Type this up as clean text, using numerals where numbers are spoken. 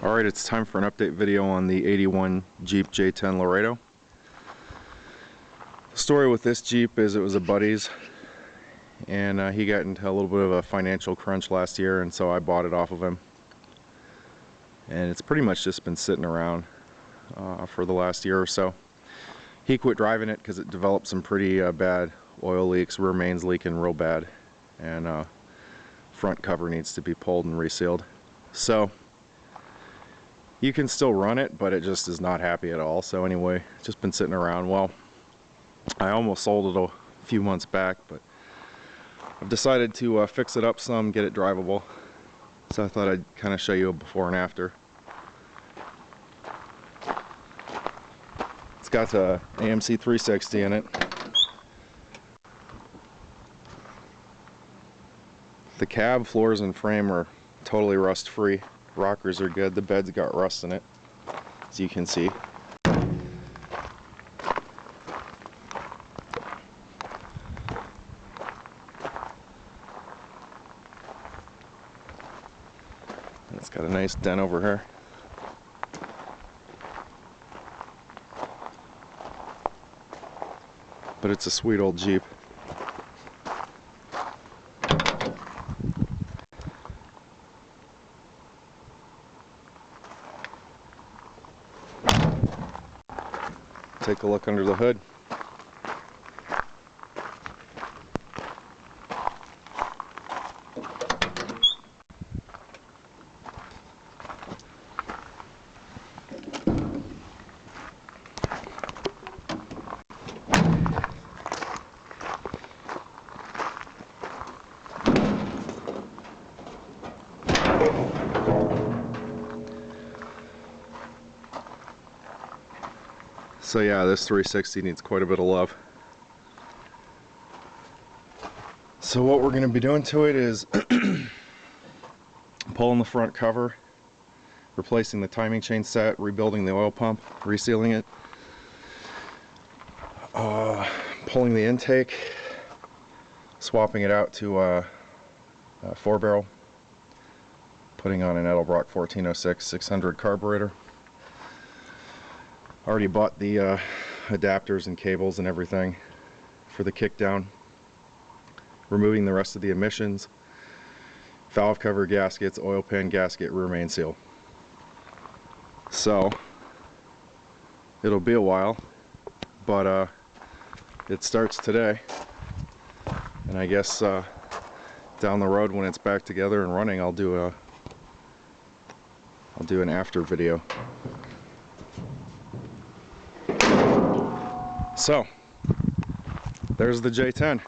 Alright, it's time for an update video on the 81 Jeep J10 Laredo. The story with this Jeep is it was a buddy's, and he got into a little bit of a financial crunch last year, and so I bought it off of him. And it's pretty much just been sitting around for the last year or so. He quit driving it because it developed some pretty bad oil leaks, rear main's leaking real bad, and front cover needs to be pulled and resealed. So you can still run it, but it just is not happy at all. So anyway, it's just been sitting around. Well, I almost sold it a few months back, but I've decided to fix it up some, get it drivable. So I thought I'd kind of show you a before and after. It's got a AMC 360 in it. The cab, floors, and frame are totally rust free. Rockers are good. The bed's got rust in it, as you can see. It's got a nice dent over here. But it's a sweet old Jeep. Take a look under the hood. So yeah, this 360 needs quite a bit of love. So what we're going to be doing to it is pulling the front cover, replacing the timing chain set, rebuilding the oil pump, resealing it, pulling the intake, swapping it out to a 4-barrel, putting on an Edelbrock 1406 600 carburetor. Already bought the adapters and cables and everything for the kickdown. Removing the rest of the emissions, valve cover gaskets, oil pan gasket, rear main seal. So it'll be a while, but it starts today, and I guess down the road when it's back together and running, I'll do an after video. So, there's the J10.